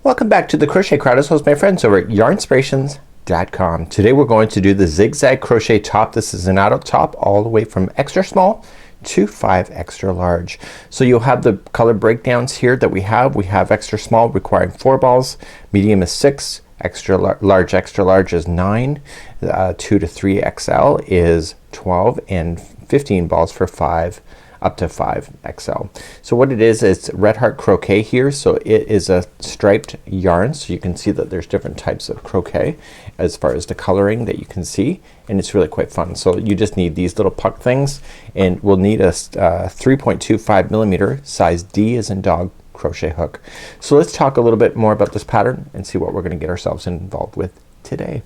Welcome back to the Crochet Crowd. As host my friends over at yarnspirations.com. Today we're going to do the zigzag crochet top. This is an adult top all the way from extra small to 5 extra large. So you'll have the color breakdowns here that we have. We have extra small requiring 4 balls, medium is 6, extra large is 9, 2 to 3 XL is 12, and 15 balls for 5 up to 5 XL. So what it is, it's Red Heart Croquette here. So it is a striped yarn, so you can see that there's different types of croquet as far as the coloring that you can see, and it's really quite fun. So you just need these little puck things, and we'll need a 3.25 millimeter size D as in dog crochet hook. So let's talk a little bit more about this pattern and see what we're gonna get ourselves involved with today.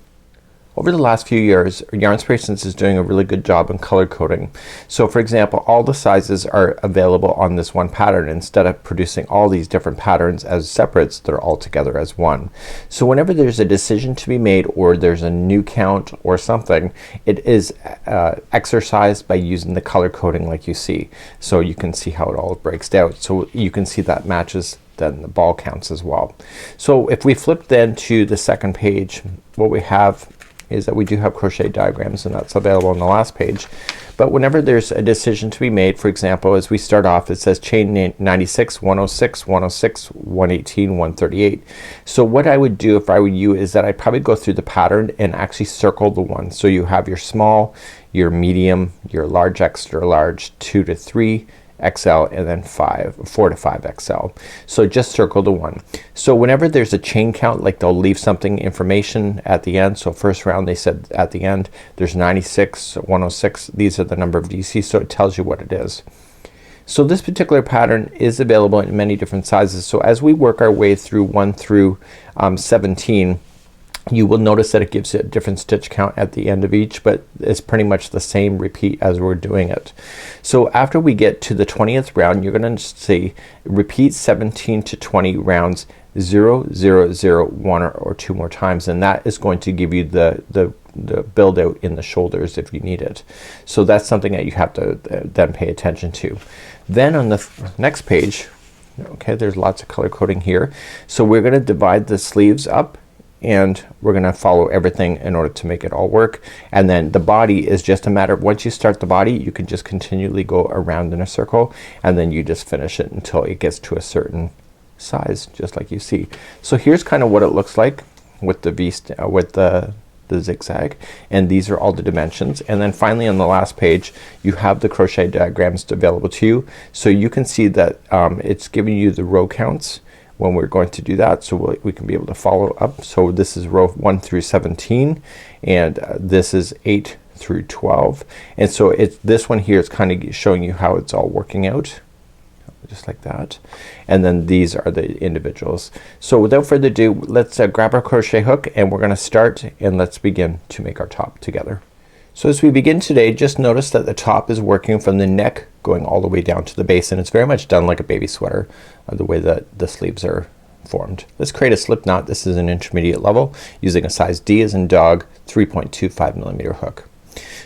Over the last few years, Yarnspirations is doing a really good job in color coding. So for example, all the sizes are available on this one pattern. Instead of producing all these different patterns as separates, they're all together as one. So whenever there's a decision to be made, or there's a new count or something, it is exercised by using the color coding like you see. So you can see how it all breaks down. So you can see that matches then the ball counts as well. So if we flip then to the second page, what we have is that we do have crochet diagrams, and that's available on the last page. But whenever there's a decision to be made, for example, as we start off, it says chain 96, 106, 106, 118, 138. So what I would do if I were you is that I'd probably go through the pattern and actually circle the ones. So you have your small, your medium, your large, extra large, 2 to 3 XL, and then 4 to 5 XL. So just circle the one. So whenever there's a chain count, like they'll leave something information at the end. So first round they said at the end there's 96, 106. These are the number of DC, so it tells you what it is. So this particular pattern is available in many different sizes. So as we work our way through 1 through 17, you will notice that it gives you a different stitch count at the end of each, but it's pretty much the same repeat as we're doing it. So after we get to the 20th round, you're gonna see repeat 17 to 20 rounds 0, 0, 0, 1 or 2 more times, and that is going to give you the build out in the shoulders if you need it. So that's something that you have to then pay attention to. Then on the next page, okay, there's lots of color coding here. So we're gonna divide the sleeves up, and we're gonna follow everything in order to make it all work. And then the body is just a matter of, once you start the body, you can just continually go around in a circle, and then you just finish it until it gets to a certain size, just like you see. So here's kind of what it looks like with the zigzag, and these are all the dimensions. And then finally on the last page you have the crochet diagrams available to you, so you can see that it's giving you the row counts when we're going to do that, so we can be able to follow up. So this is row 1 through 17, and this is 8 through 12, and so it's this one here is kind of showing you how it's all working out, just like that. And then these are the individuals. So without further ado, let's grab our crochet hook, and we're gonna start, and let's begin to make our top together. So as we begin today, just notice that the top is working from the neck going all the way down to the base, and it's very much done like a baby sweater, the way that the sleeves are formed. Let's create a slip knot. This is an intermediate level using a size D as in dog 3.25 millimeter hook.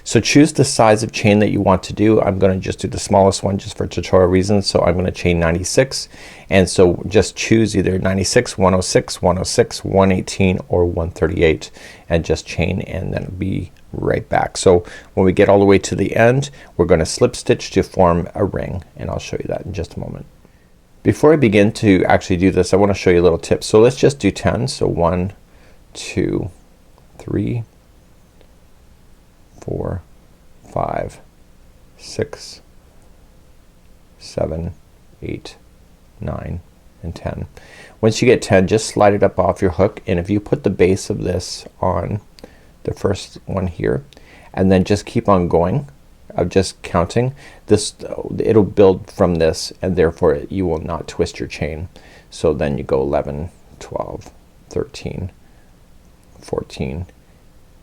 So choose the size of chain that you want to do. I'm gonna just do the smallest one just for tutorial reasons, so I'm gonna chain 96, and so just choose either 96, 106, 106, 118 or 138, and just chain, and then be right back. So when we get all the way to the end, we're gonna slip stitch to form a ring, and I'll show you that in just a moment. Before I begin to actually do this, I want to show you a little tip. So let's just do 10. So 1, 2, 3, 4, 5, 6, 7, 8, 9, and 10. Once you get 10, just slide it up off your hook, and if you put the base of this on the first one here, and then just keep on going of just counting this, it'll build from this, and therefore you will not twist your chain. So then you go 11, 12, 13, 14,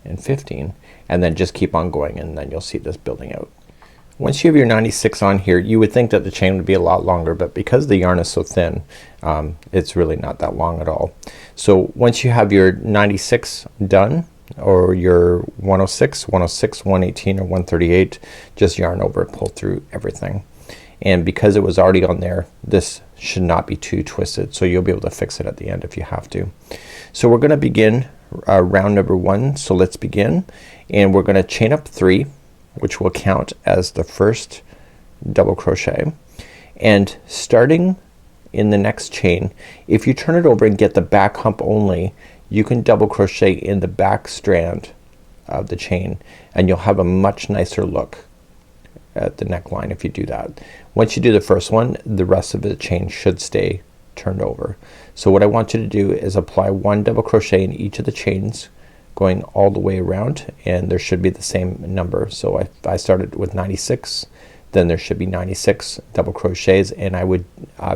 and 15, and then just keep on going, and then you'll see this building out. Once you have your 96 on here, you would think that the chain would be a lot longer, but because the yarn is so thin, it's really not that long at all. So once you have your 96 done, or your 106, 106, 118 or 138, just yarn over, pull through everything. and because it was already on there, this should not be too twisted, so you'll be able to fix it at the end if you have to. So we're gonna begin round number 1. So let's begin, and we're gonna chain up 3, which will count as the first double crochet, and starting in the next chain, if you turn it over and get the back hump only, you can double crochet in the back strand of the chain, and you'll have a much nicer look at the neckline if you do that. Once you do the first one, the rest of the chain should stay turned over. So what I want you to do is apply 1 double crochet in each of the chains going all the way around, and there should be the same number. So if I started with 96, then there should be 96 double crochets, and I would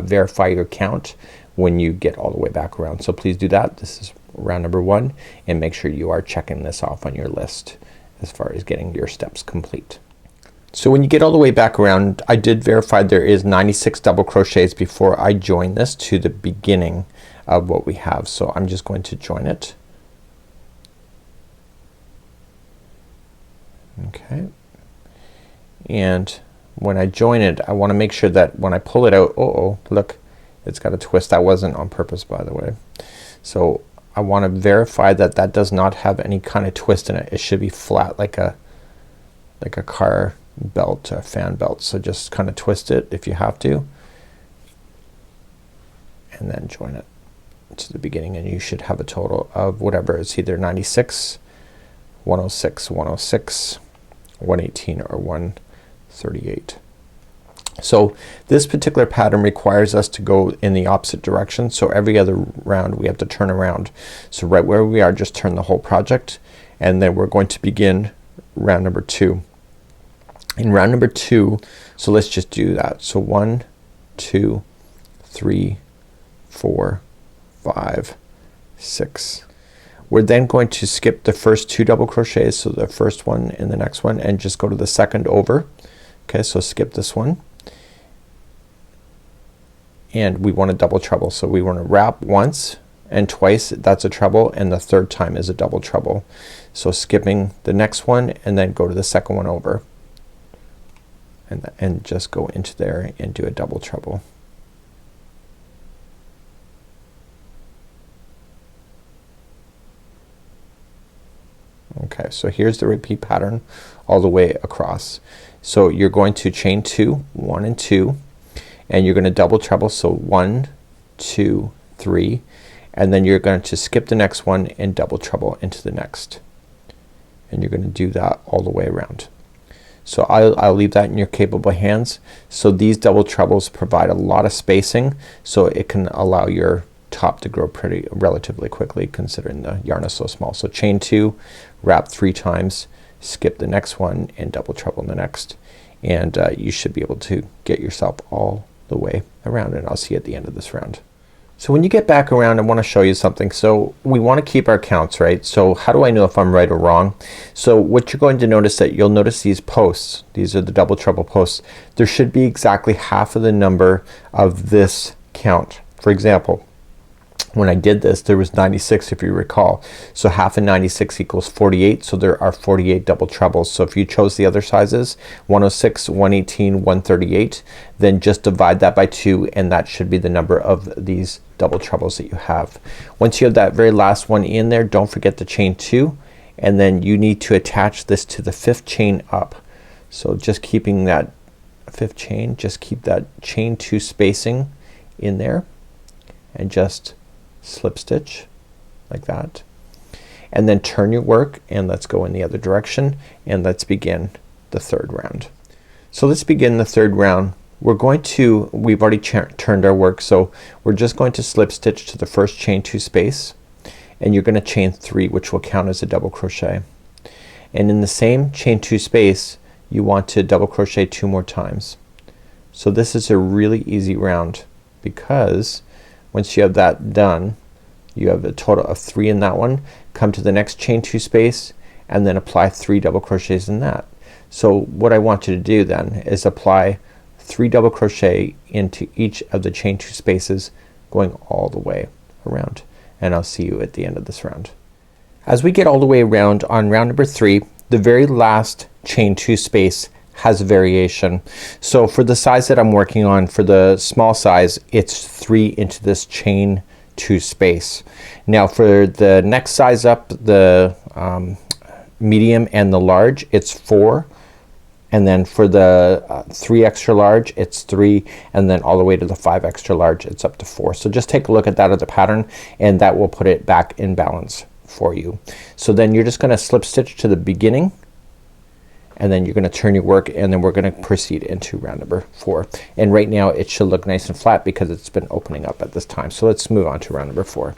verify your count when you get all the way back around. So please do that. This is round number 1, and make sure you are checking this off on your list as far as getting your steps complete. So when you get all the way back around, I did verify there is 96 double crochets before I join this to the beginning of what we have. So I'm just going to join it. Okay, and when I join it, I want to make sure that when I pull it out, look, it's got a twist. That wasn't on purpose, by the way. So I want to verify that that does not have any kind of twist in it. It should be flat like a car belt, a fan belt. So just kind of twist it if you have to, and then join it to the beginning, and you should have a total of whatever is either 96, 106, 106, 118, or 138. So this particular pattern requires us to go in the opposite direction, so every other round we have to turn around. So right where we are, just turn the whole project, and then we're going to begin round number 2. In round number 2, so let's just do that. So 1, 2, 3, 4, 5, 6. We're then going to skip the first 2 double crochets, so the first one and the next one, and just go to the second over. Okay, so skip this one, and we want a double treble. So we want to wrap once and twice, that's a treble, and the third time is a double treble. So skipping the next one and then go to the second one over, and just go into there and do a double treble. Okay, so here's the repeat pattern all the way across. So you're going to chain 2, 1 and 2, and you're going to double treble. So 1, 2, 3, and then you're going to skip the next one and double treble into the next, and you're going to do that all the way around. So I'll leave that in your capable hands. So these double trebles provide a lot of spacing, so it can allow your top to grow pretty relatively quickly considering the yarn is so small. So chain 2, wrap 3 times, skip the next one, and double treble in the next, and you should be able to get yourself all the way around, and I'll see you at the end of this round. So when you get back around, I want to show you something. So we want to keep our counts, right? So how do I know if I'm right or wrong? So what you're going to notice, that you'll notice these posts, these are the double treble posts, there should be exactly half of the number of this count. For example, when I did this, there was 96 if you recall. So half of 96 equals 48, so there are 48 double trebles. So if you chose the other sizes, 106, 118, 138, then just divide that by 2, and that should be the number of these double trebles that you have. Once you have that very last one in there, don't forget to chain 2, and then you need to attach this to the 5th chain up. So just keeping that 5th chain, just keep that chain 2 spacing in there, and just slip stitch like that, and then turn your work, and let's go in the other direction, and let's begin the 3rd round. So let's begin the 3rd round. We've already turned our work, so we're just going to slip stitch to the first chain 2 space, and you're going to chain 3, which will count as a double crochet, and in the same chain 2 space you want to double crochet 2 more times. So this is a really easy round, because once you have that done, you have a total of 3 in that one. Come to the next chain 2 space, and then apply 3 double crochets in that. So what I want you to do then is apply 3 double crochet into each of the chain 2 spaces going all the way around, and I'll see you at the end of this round. As we get all the way around on round number 3, the very last chain 2 space has a variation. So for the size that I'm working on, for the small size, it's 3 into this chain 2 space. Now for the next size up, the medium and the large, it's 4, and then for the 3 extra large it's 3, and then all the way to the 5 extra large it's up to 4. So just take a look at that as a pattern, and that will put it back in balance for you. So then you're just gonna slip stitch to the beginning, and then you're gonna turn your work, and then we're gonna proceed into round number 4. And right now it should look nice and flat because it's been opening up at this time. So let's move on to round number 4.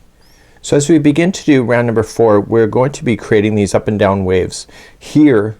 So as we begin to do round number 4, we're going to be creating these up and down waves. Here,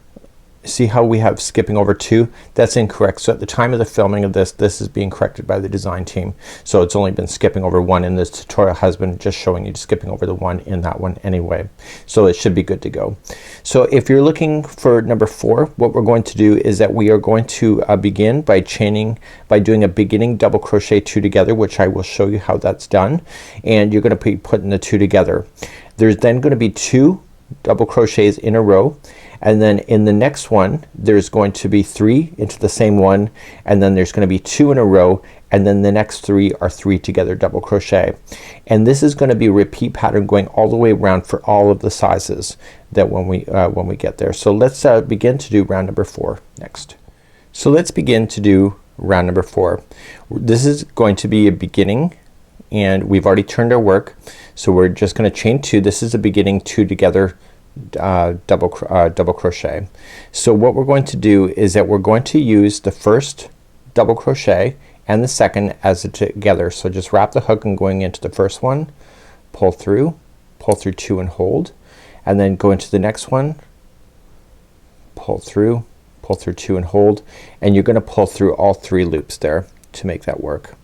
see how we have skipping over 2? That's incorrect. So at the time of the filming of this, this is being corrected by the design team. So it's only been skipping over 1 in this tutorial has been just showing you skipping over the 1 in that one anyway. So it should be good to go. So if you're looking for number 4, what we're going to do is that we are going to begin by chaining, by doing a beginning double crochet 2 together, which I will show you how that's done. And you're gonna be putting the 2 together. There's then gonna be 2 double crochets in a row, and then in the next one there's going to be 3 into the same one, and then there's gonna be 2 in a row, and then the next 3 are 3 together double crochet. And this is gonna be a repeat pattern going all the way around for all of the sizes that when we get there. So let's begin to do round number 4 next. So let's begin to do round number 4. This is going to be a beginning, and we've already turned our work, so we're just gonna chain 2. This is a beginning 2 together double crochet. So what we're going to do is that we're going to use the first double crochet and the second as a together. So just wrap the hook and going into the first one, pull through 2 and hold, and then go into the next one, pull through 2 and hold, and you're gonna pull through all 3 loops there to make that work.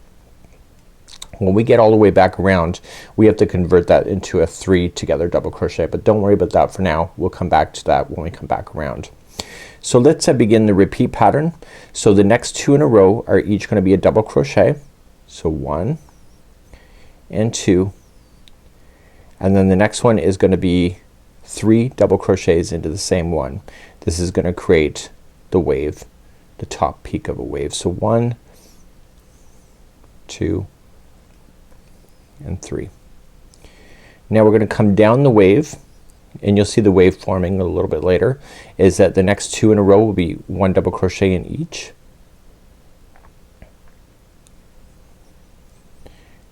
When we get all the way back around, we have to convert that into a 3 together double crochet, but don't worry about that for now. We'll come back to that when we come back around. So let's begin the repeat pattern. So the next 2 in a row are each gonna be a double crochet. So 1 and 2, and then the next one is gonna be 3 double crochets into the same one. This is gonna create the wave, the top peak of a wave. So 1, 2 and 3. Now we're gonna come down the wave, and you'll see the wave forming a little bit later, is that the next 2 in a row will be 1 double crochet in each,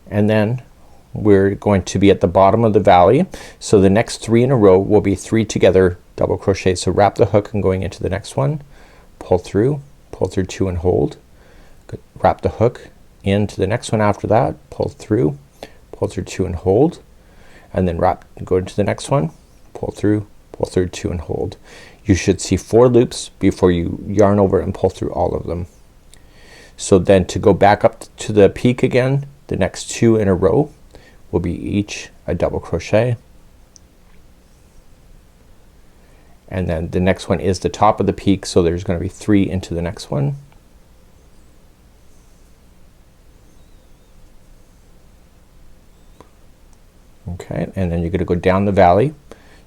and then we're going to be at the bottom of the valley. So the next 3 in a row will be 3 together double crochet. So wrap the hook and going into the next one, pull through 2 and hold, wrap the hook into the next one after that, pull through 2 and hold, and then wrap, go into the next one, pull through 2 and hold. You should see 4 loops before you yarn over and pull through all of them. So then to go back up to the peak again, the next 2 in a row will be each a double crochet, and then the next one is the top of the peak, so there's gonna be 3 into the next one. Okay, and then you're gonna go down the valley.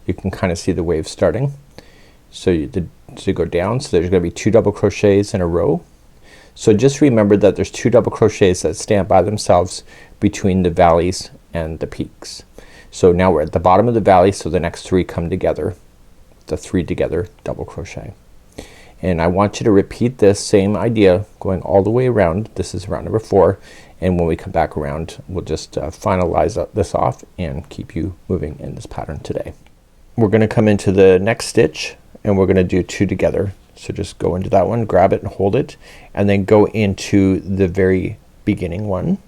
You can kind of see the wave starting. So you go down, so there's gonna be 2 double crochets in a row. So just remember that there's 2 double crochets that stand by themselves between the valleys and the peaks. So now we're at the bottom of the valley, so the next 3 come together, the 3 together double crochet. And I want you to repeat this same idea going all the way around. This is round number 4, and when we come back around we'll just finalize this off and keep you moving in this pattern today. We're gonna come into the next stitch and we're gonna do 2 together. So just go into that one, grab it and hold it, and then go into the very beginning one,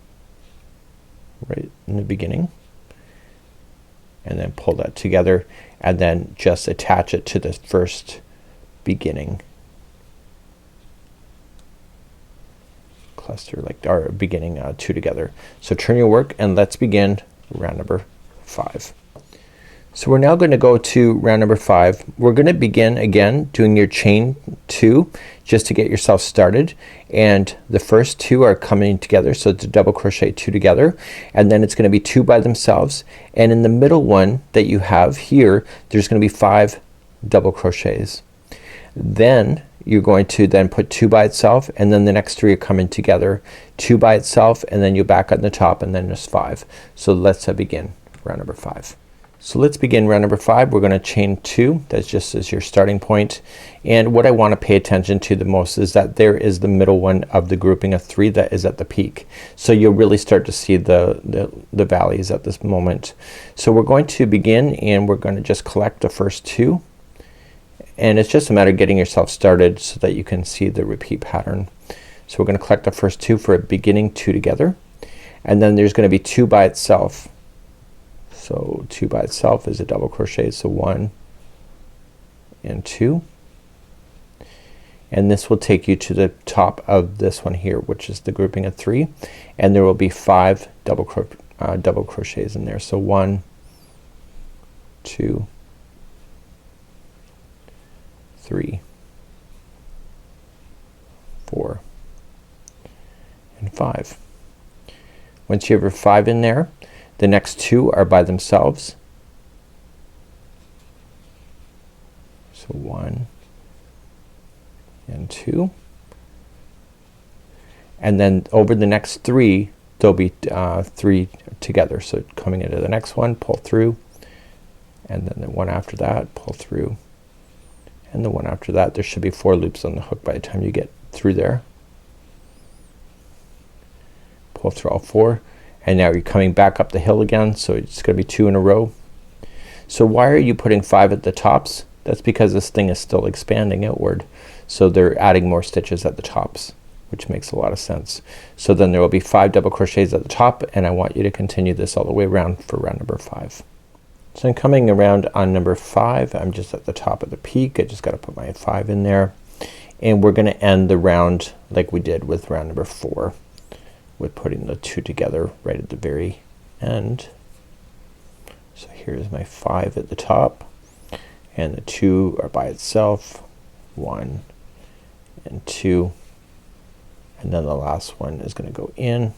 right in the beginning, and then pull that together, and then just attach it to the first beginning cluster, like our beginning 2 together. So turn your work and let's begin round number 5. So we're now going to go to round number 5. We're going to begin again doing your chain 2 just to get yourself started, and the first 2 are coming together, so it's a double crochet 2 together, and then it's going to be 2 by themselves, and in the middle one that you have here there's going to be 5 double crochets. Then you're going to then put 2 by itself, and then the next 3 are coming together. 2 by itself, and then you back on the top, and then there's 5. So let's begin round number 5. So let's begin round number 5. We're gonna chain 2. That's just as your starting point. And what I want to pay attention to the most is that there is the middle one of the grouping of 3 that is at the peak. So you'll really start to see the valleys at this moment. So we're going to begin, and we're gonna just collect the first 2. And it's just a matter of getting yourself started so that you can see the repeat pattern. So we're gonna collect the first 2 for a beginning 2 together, and then there's gonna be 2 by itself. So 2 by itself is a double crochet, so 1 and 2, and this will take you to the top of this one here, which is the grouping of 3, and there will be 5 double crochets in there. So 1, 2, 3, 4, and 5. Once you have your 5 in there, the next 2 are by themselves. So 1 and 2, and then over the next 3 there'll be 3 together. So coming into the next one, pull through, and then the one after that, pull through, and the one after that. There should be 4 loops on the hook by the time you get through there. Pull through all 4. And now you're coming back up the hill again, so it's gonna be 2 in a row. So why are you putting 5 at the tops? That's because this thing is still expanding outward. So they're adding more stitches at the tops, which makes a lot of sense. So then there will be 5 double crochets at the top, and I want you to continue this all the way around for round number 5. So I'm coming around on number 5. I'm just at the top of the peak. I just gotta put my 5 in there, and we're gonna end the round like we did with round number 4. With putting the 2 together right at the very end. So here's my 5 at the top, and the 2 are by itself, 1 and 2, and then the last one is gonna go in,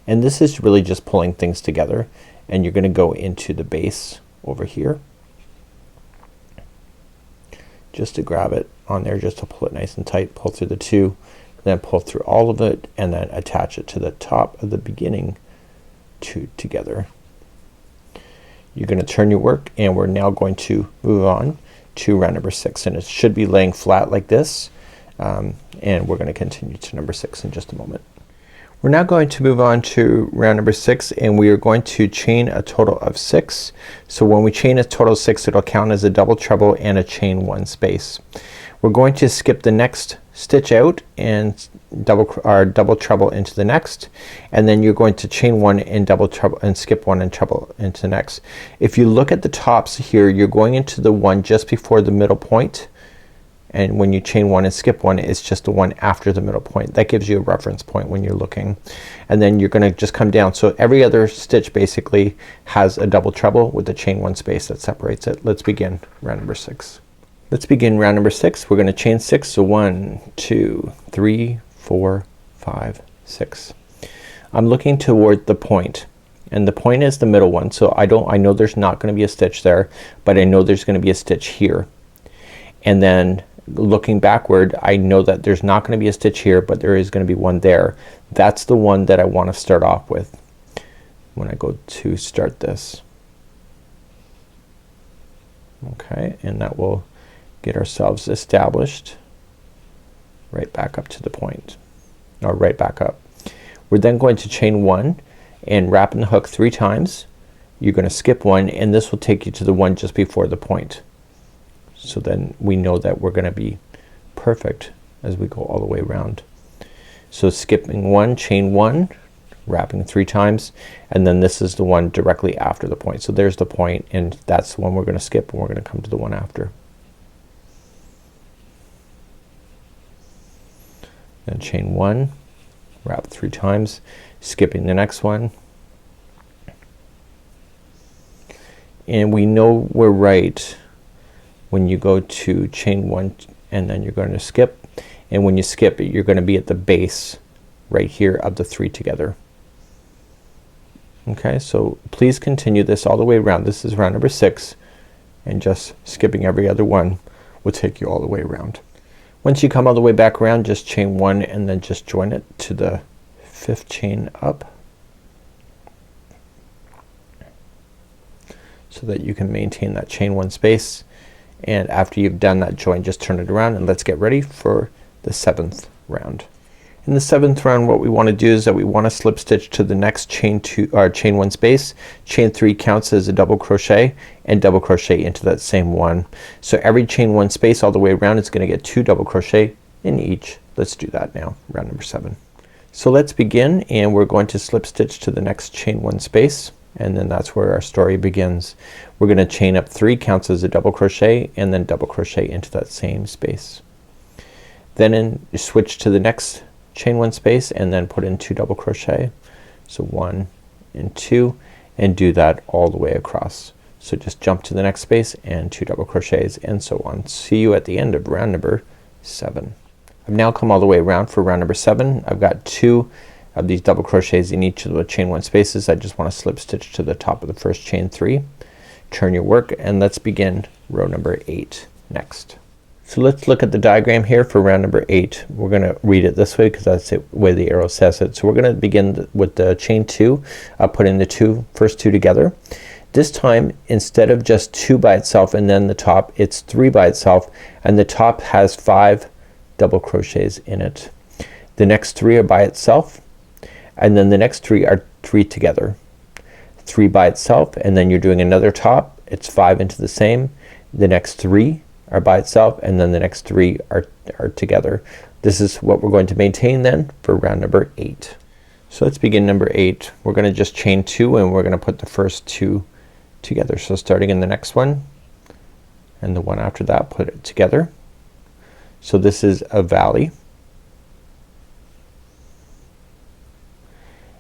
and this is really just pulling things together, and you're gonna go into the base over here just to grab it on there, just to pull it nice and tight. Pull through the 2, then pull through all of it, and then attach it to the top of the beginning 2 together. You're gonna turn your work, and we're now going to move on to round number 6, and it should be laying flat like this, and we're gonna continue to number 6 in just a moment. We're now going to move on to round number 6, and we are going to chain a total of 6. So when we chain a total of 6, it'll count as a double treble and a chain 1 space. We're going to skip the next stitch out and double treble into the next, and then you're going to chain 1 and double treble and skip 1 and treble into the next. If you look at the tops here, you're going into the one just before the middle point, and when you chain 1 and skip 1, it's just the one after the middle point. That gives you a reference point when you're looking, and then you're gonna just come down. So every other stitch basically has a double treble with the chain 1 space that separates it. Let's begin round number 6. Let's begin round number 6. We're gonna chain 6. So 1, 2, 3, 4, 5, 6. I'm looking toward the point, and the point is the middle one. So I know there's not gonna be a stitch there, but I know there's gonna be a stitch here. And then looking backward, I know that there's not gonna be a stitch here, but there is gonna be one there. That's the one that I want to start off with when I go to start this. Okay, and that will get ourselves established right back up to the point, or right back up. We're then going to chain 1 and wrap in the hook 3 times. You're gonna skip 1, and this will take you to the one just before the point. So then we know that we're gonna be perfect as we go all the way around. So skipping 1, chain 1, wrapping 3 times, and then this is the one directly after the point. So there's the point, and that's the one we're gonna skip, and we're gonna come to the one after. Then chain 1, wrap 3 times, skipping the next one, and we know we're right when you go to chain 1 and then you're going to skip, and when you skip it, you're going to be at the base right here of the 3 together. Okay, so please continue this all the way around. This is round number 6, and just skipping every other one will take you all the way around. Once you come all the way back around, just chain 1 and then just join it to the 5th chain up, so that you can maintain that chain 1 space. And after you've done that join, just turn it around and let's get ready for the 7th round. In the 7th round, what we want to do is that we want to slip stitch to the next chain 2 or chain 1 space. Chain 3 counts as a double crochet, and double crochet into that same one. So every chain 1 space all the way around is going to get 2 double crochet in each. Let's do that now, round number 7. So let's begin, and we're going to slip stitch to the next chain 1 space, and then that's where our story begins. We're gonna chain up 3, counts as a double crochet, and then double crochet into that same space. Then you switch to the next chain 1 space and then put in 2 double crochet. So 1 and 2, and do that all the way across. So just jump to the next space and 2 double crochets, and so on. See you at the end of round number 7. I've now come all the way around for round number 7. I've got 2 of these double crochets in each of the chain 1 spaces. I just want to slip stitch to the top of the first chain 3. Turn your work, and let's begin row number 8 next. So let's look at the diagram here for round number 8. We're gonna read it this way because that's the way the arrow says it. So we're gonna begin with the chain 2, putting the first two together. This time, instead of just 2 by itself and then the top, it's 3 by itself, and the top has 5 double crochets in it. The next 3 are by itself, and then the next 3 are 3 together. 3 by itself, and then you're doing another top, it's 5 into the same. The next 3 are by itself, and then the next 3 are together. This is what we're going to maintain then for round number 8. So let's begin number 8. We're gonna just chain 2, and we're gonna put the first 2 together. So starting in the next one and the one after that, put it together. So this is a valley,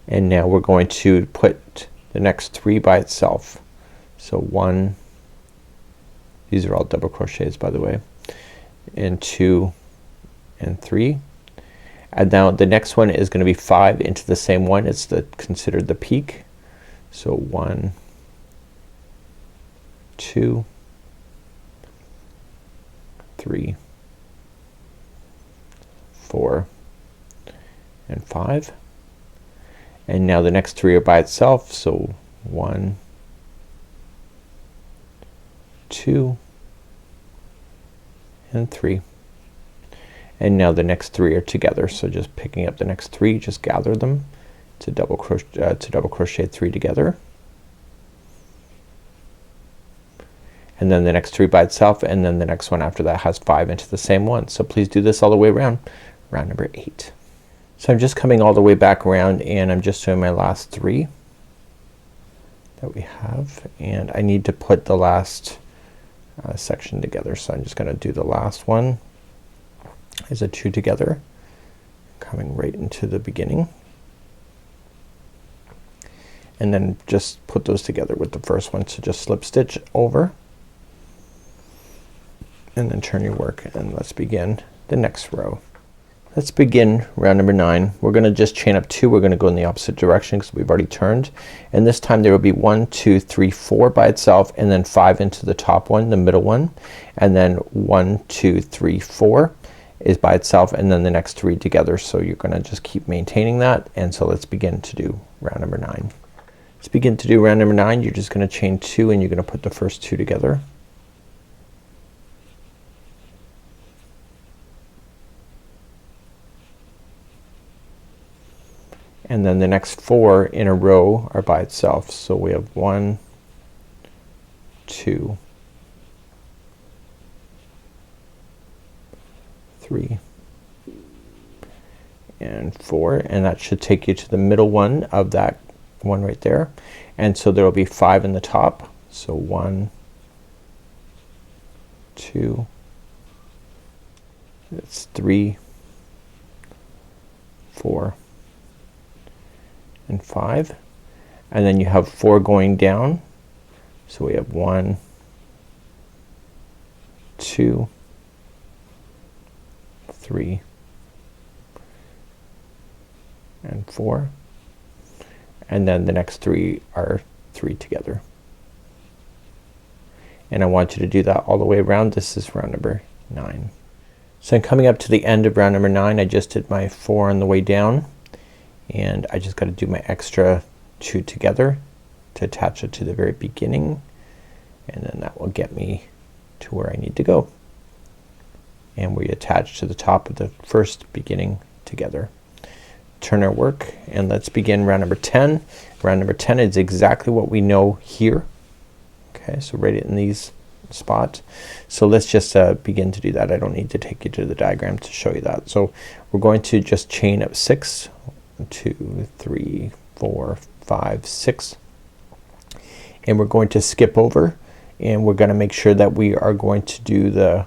and now we're going to put the next 3 by itself. So 1, these are all double crochets by the way, and 2 and 3, and now the next one is going to be 5 into the same one. It's considered the peak. So 1, 2, 3, 4 and 5, and now the next 3 are by itself. So 1, 2 and 3, and now the next 3 are together. So just picking up the next 3, just gather them to double crochet 3 together, and then the next 3 by itself, and then the next one after that has 5 into the same one. So please do this all the way around round number 8. So I'm just coming all the way back around, and I'm just doing my last 3 that we have, and I need to put the last section together. So I'm just gonna do the last one as a 2 together, coming right into the beginning, and then just put those together with the first one. So just slip stitch over, and then turn your work, and let's begin the next row. Let's begin round number 9. We're gonna just chain up 2. We're gonna go in the opposite direction because we've already turned, and this time there will be 1, 2, 3, 4 by itself, and then 5 into the top one, the middle one, and then 1, 2, 3, 4 is by itself, and then the next 3 together. So you're gonna just keep maintaining that. And so let's begin to do round number 9. Let's begin to do round number 9. You're just gonna chain 2, and you're gonna put the first 2 together. And then the next 4 in a row are by itself. So we have 1, 2, 3 and 4, and that should take you to the middle one of that one right there. And so there will be 5 in the top. So 1, 2, that's 3, 4 and 5, and then you have 4 going down. So we have 1, 2, 3 and 4, and then the next 3 are 3 together. And I want you to do that all the way around. This is round number 9. So I'm coming up to the end of round number 9. I just did my 4 on the way down, and I just got to do my extra 2 together to attach it to the very beginning, and then that will get me to where I need to go. And we attach to the top of the first beginning together. Turn our work and let's begin round number 10. Round number 10 is exactly what we know here. Okay, so right in these spot. So let's just begin to do that. I don't need to take you to the diagram to show you that. So we're going to just chain up 6, 1, 2, 3, 4, 5, 6, and we're going to skip over, and we're going to make sure that we are going to do the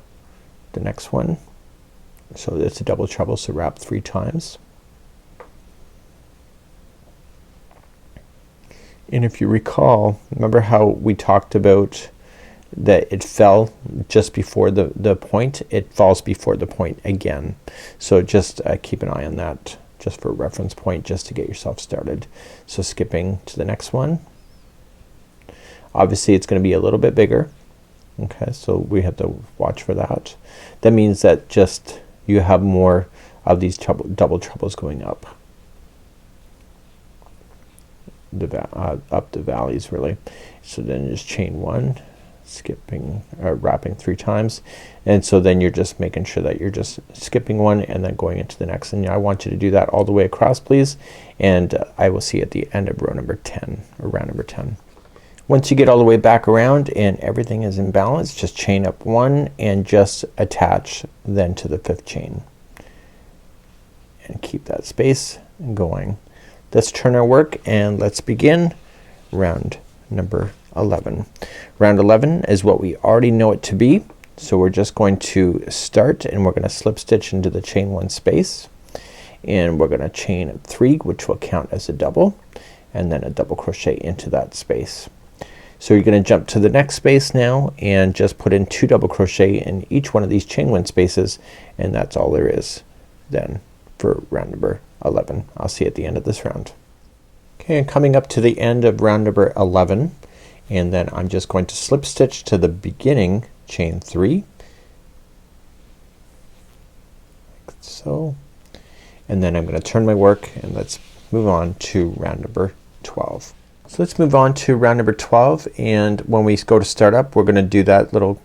next one. So it's a double treble, so wrap 3 times. And if you recall, remember how we talked about that it fell just before the point? It falls before the point again. So just keep an eye on that, just for a reference point, just to get yourself started. So skipping to the next one. Obviously it's going to be a little bit bigger. Okay, so we have to watch for that. That means that just you have more of these double trebles going up. Up the valleys really. So then just chain 1, skipping wrapping 3 times, and so then you're just making sure that you're just skipping 1 and then going into the next, and I want you to do that all the way across, please, and I will see you at the end of row number 10 or round number 10. Once you get all the way back around and everything is in balance, just chain up 1 and just attach then to the 5th chain and keep that space going. Let's turn our work and let's begin round number 11. Round 11 is what we already know it to be, so we're just going to start and we're going to slip stitch into the chain 1 space, and we're going to chain 3, which will count as a double, and then a double crochet into that space. So you're going to jump to the next space now and just put in 2 double crochet in each one of these chain 1 spaces, and that's all there is then for round number 11. I'll see you at the end of this round. Okay, and coming up to the end of round number 11, and then I'm just going to slip stitch to the beginning, chain 3, like so, and then I'm going to turn my work and let's move on to round number 12. So let's move on to round number 12, and when we go to start up, we're going to do that little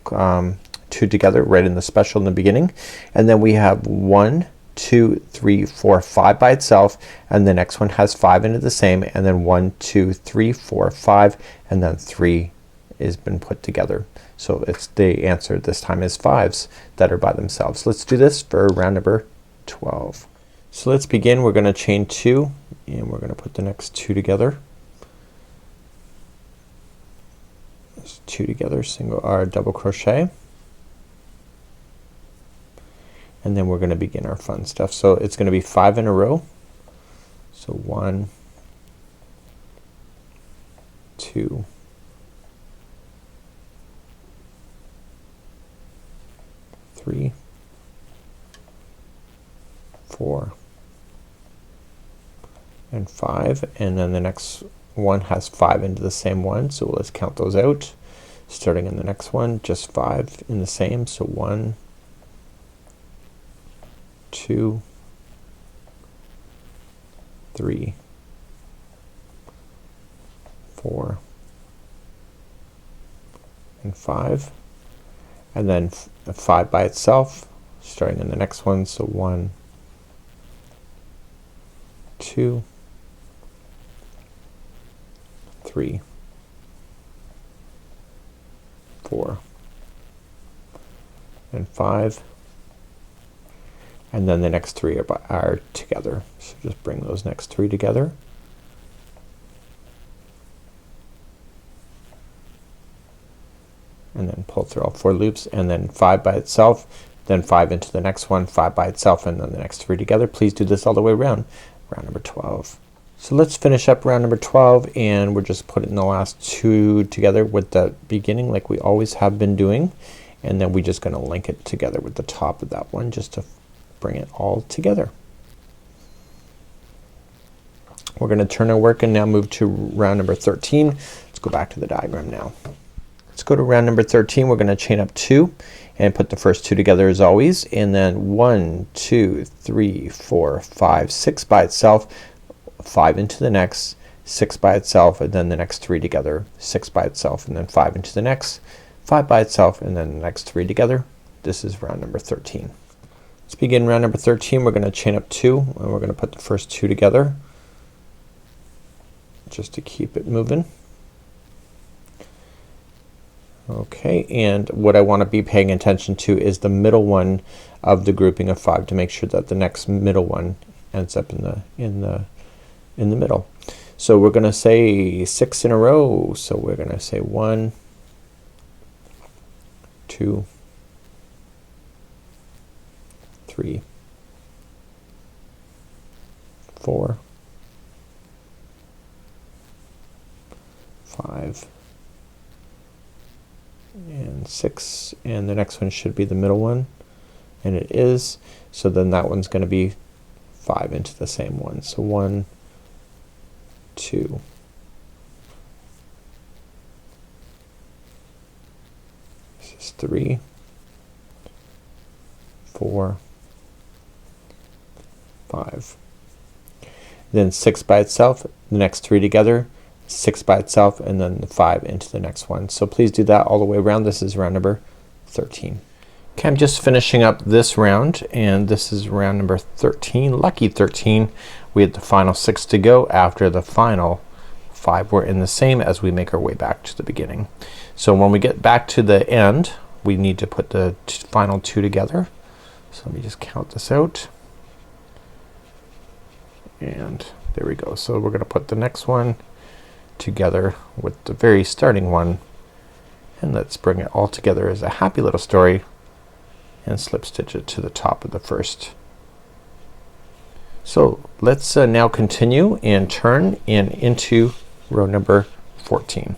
2 together right in the special in the beginning, and then we have 1, 2, 3, 4, 5 by itself, and the next one has 5 into the same, and then 1, 2, 3, 4, 5, and then 3 is been put together. So it's the answer this time is 5s that are by themselves. Let's do this for round number 12. So let's begin. We're going to chain 2 and we're going to put the next 2 together. There's 2 together, single or double crochet. And then we're going to begin our fun stuff. So it's going to be 5 in a row. So 1, 2, 3, 4, and 5, and then the next one has 5 into the same one, so let's count those out. Starting in the next one, just 5 in the same, so 1, 2, 3, 4, and 5, and then 5 by itself starting in the next one, so 1, 2, 3, 4, and 5, and then the next 3 are together. So just bring those next 3 together. And then pull through all 4 loops, and then 5 by itself, then 5 into the next one, 5 by itself, and then the next 3 together. Please do this all the way around. Round number 12. So let's finish up round number 12, and we're just putting the last 2 together with the beginning like we always have been doing, and then we're just going to link it together with the top of that one just to bring it all together. We're going to turn our work and now move to round number 13. Let's go back to the diagram now. Let's go to round number 13. We're gonna chain up 2 and put the first 2 together as always, and then 1 2 3 4 5 6 by itself, 5 into the next, 6 by itself, and then the next 3 together, 6 by itself, and then 5 into the next, 5 by itself, and then the next 3 together. This is round number 13. Let's begin round number 13. We're gonna chain up 2 and we're gonna put the first 2 together just to keep it moving. Okay, and what I want to be paying attention to is the middle one of the grouping of 5 to make sure that the next middle one ends up in the middle. So we're gonna say 6 in a row. So we're gonna say 1 2 3 4 5 and 6, and the next one should be the middle one, and it is. So then that one's gonna be 5 into the same one. So 1 2 this is 3 4 5, then 6 by itself, the next 3 together, 6 by itself, and then the 5 into the next one. So please do that all the way around. This is round number 13. Okay, I'm just finishing up this round, and this is round number 13. Lucky 13. We had the final 6 to go after the final 5 were in the same as we make our way back to the beginning. So when we get back to the end, we need to put the final 2 together. So let me just count this out. And there we go. So we're gonna put the next one together with the very starting one, and let's bring it all together as a happy little story and slip stitch it to the top of the first. So let's now continue and turn into row number 14.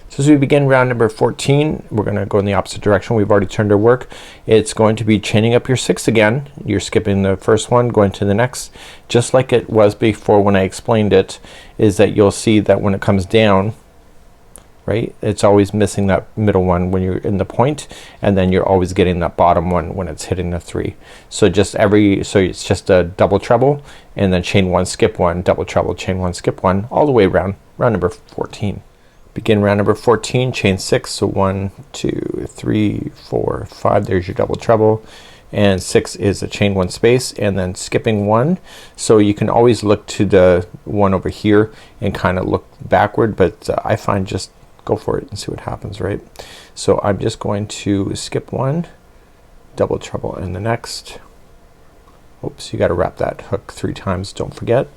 So as we begin round number 14, we're gonna go in the opposite direction. We've already turned our work. It's going to be chaining up your 6 again. You're skipping the first one, going to the next, just like it was before when I explained it, is that you'll see that when it comes down, right, it's always missing that middle one when you're in the point, and then you're always getting that bottom one when it's hitting the 3. So just so it's just a double treble, and then chain 1, skip 1, double treble, chain 1, skip 1, all the way around round number 14. Begin round number 14, chain 6, so 1 2 3 4 5, there's your double treble, and 6 is a chain 1 space, and then skipping 1. So you can always look to the one over here and kind of look backward, but I find just go for it and see what happens, right? So I'm just going to skip 1, double treble in the next. Oops, you got to wrap that hook 3 times, don't forget.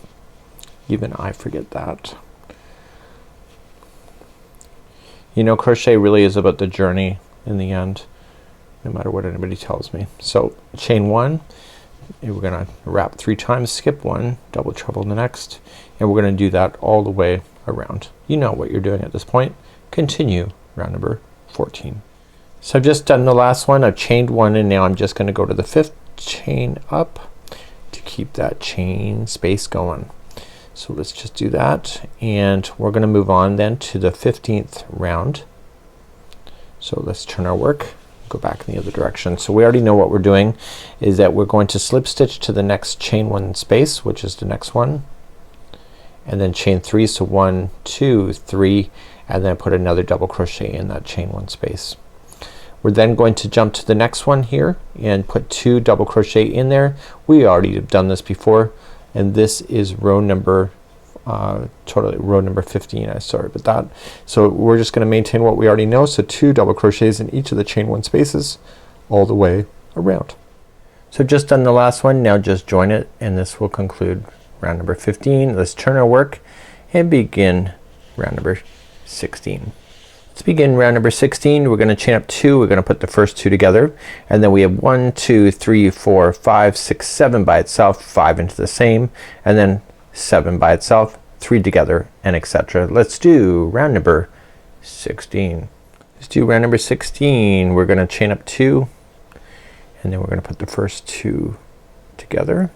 Even I forget that. You know, crochet really is about the journey in the end, no matter what anybody tells me. So chain 1, and we're gonna wrap 3 times, skip 1, double treble in the next, and we're gonna do that all the way around. You know what you're doing at this point. Continue round number 14. So I've just done the last one. I've chained 1, and now I'm just gonna go to the 5th chain up to keep that chain space going. So let's just do that, and we're gonna move on then to the 15th round. So let's turn our work, go back in the other direction. So we already know what we're doing is that we're going to slip stitch to the next chain 1 space, which is the next one, and then chain 3, so 1 2 3, and then put another double crochet in that chain 1 space. We're then going to jump to the next one here and put 2 double crochet in there. We already have done this before, and this is row number row number 15. Sorry about that. So we're just gonna maintain what we already know. So 2 double crochets in each of the chain 1 spaces all the way around. So I've just done the last one. Now just join it, and this will conclude round number 15. Let's turn our work and begin round number 16. Let's begin round number 16. We're gonna chain up 2. We're gonna put the first 2 together, and then we have 1 2 3 4 5 6 7 by itself, 5 into the same, and then 7 by itself, 3 together, and etc. Let's do round number 16. Let's do round number 16. We're gonna chain up 2, and then we're gonna put the first 2 together,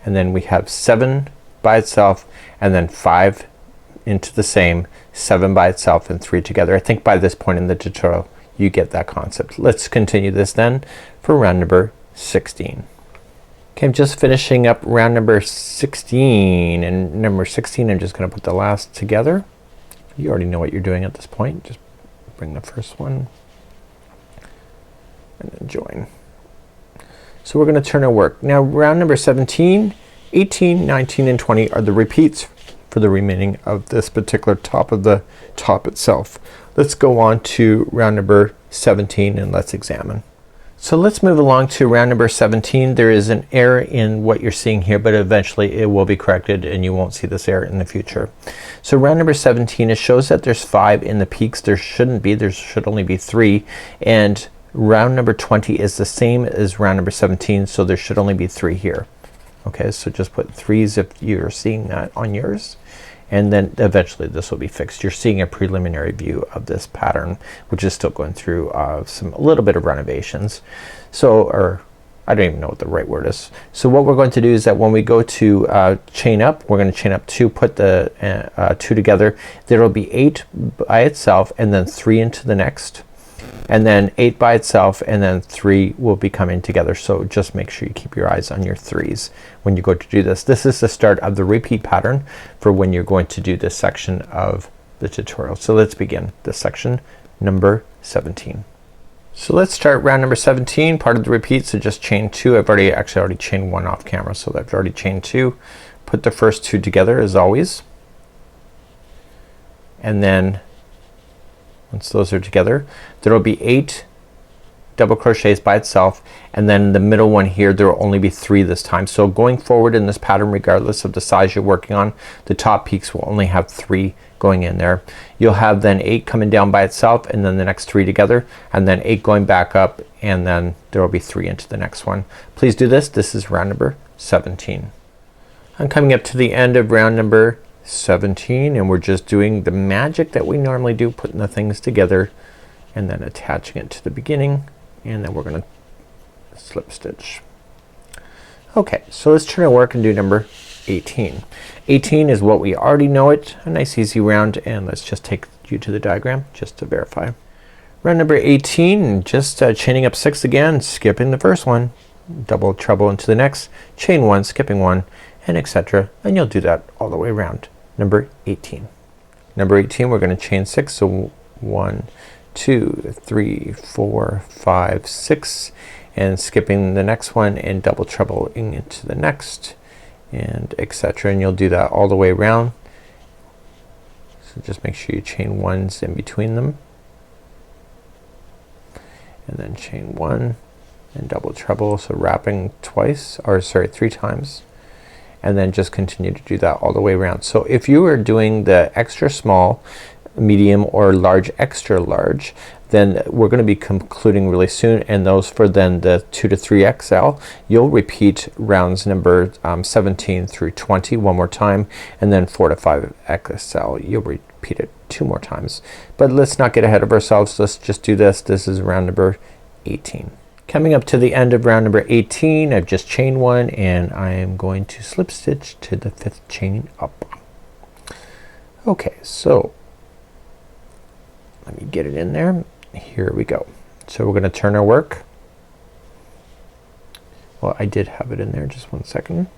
and then we have 7 by itself, and then 5 into the same, 7 by itself and 3 together. I think by this point in the tutorial you get that concept. Let's continue this then for round number 16. Okay, I'm just finishing up round number 16, and number 16 I'm just gonna put the last together. You already know what you're doing at this point. Just bring the first one and then join. So we're gonna turn our work. Now round number 17, 18, 19 and 20 are the repeats for the remaining of this particular top of the top itself. Let's go on to round number 17 and let's examine. So let's move along to round number 17. There is an error in what you're seeing here, but eventually it will be corrected and you won't see this error in the future. So round number 17, it shows that there's 5 in the peaks. There shouldn't be. There should only be 3. And round number 20 is the same as round number 17, so there should only be 3 here. Okay, so just put 3s if you're seeing that on yours, and then eventually this will be fixed. You're seeing a preliminary view of this pattern, which is still going through a little bit of renovations. So, or I don't even know what the right word is. So what we're going to do is that when we go to chain up, we're gonna chain up 2, put the 2 together. There will be 8 by itself and then 3 into the next, and then 8 by itself, and then 3 will be coming together. So just make sure you keep your eyes on your 3s when you go to do this. This is the start of the repeat pattern for when you're going to do this section of the tutorial. So let's begin this section number 17. So let's start round number 17, part of the repeat. So just chain 2. I've already chained 1 off camera, so I've already chained 2. Put the first 2 together as always, and then once those are together, there will be 8 double crochets by itself, and then the middle one here there will only be 3 this time. So going forward in this pattern, regardless of the size you're working on, the top peaks will only have 3 going in there. You'll have then 8 coming down by itself, and then the next 3 together, and then 8 going back up, and then there will be 3 into the next one. Please do this. This is round number 17. I'm coming up to the end of round number 17, and we're just doing the magic that we normally do, putting the things together and then attaching it to the beginning, and then we're gonna slip stitch. Okay, so let's turn our work and do number 18. 18 is what we already know it, a nice easy round, and let's just take you to the diagram just to verify. Round number 18, just chaining up 6 again, skipping the first one, double treble into the next, chain 1, skipping 1, and etc. And you'll do that all the way around. Number 18. Number 18, we're gonna chain 6. So 1, 2, 3, 4, 5, 6, and skipping the next one and double trebling into the next, and etc. And you'll do that all the way around. So just make sure you chain 1s in between them, and then chain 1 and double treble, so wrapping twice, or sorry, 3 times, and then just continue to do that all the way around. So if you are doing the extra small, medium, or large, extra large, then we're going to be concluding really soon, and those for then the 2 to 3 XL, you'll repeat rounds number 17 through 20 one more time, and then 4 to 5 XL you'll repeat it 2 more times. But let's not get ahead of ourselves. Let's just do this. This is round number 18. Coming up to the end of round number 18, I've just chained 1, and I am going to slip stitch to the 5th chain up. Okay, so let me get it in there. Here we go. So we're gonna turn our work. Well, I did have it in there, just 1 second.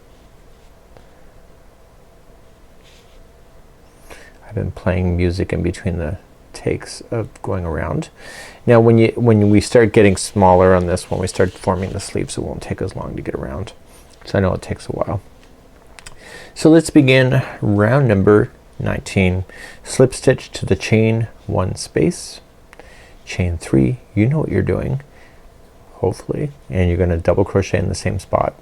I've been playing music in between the takes of going around. Now when we start getting smaller on this, when we start forming the sleeves, it won't take as long to get around. So I know it takes a while. So let's begin round number 19. Slip stitch to the chain 1 space, chain 3, you know what you're doing hopefully, and you're gonna double crochet in the same spot.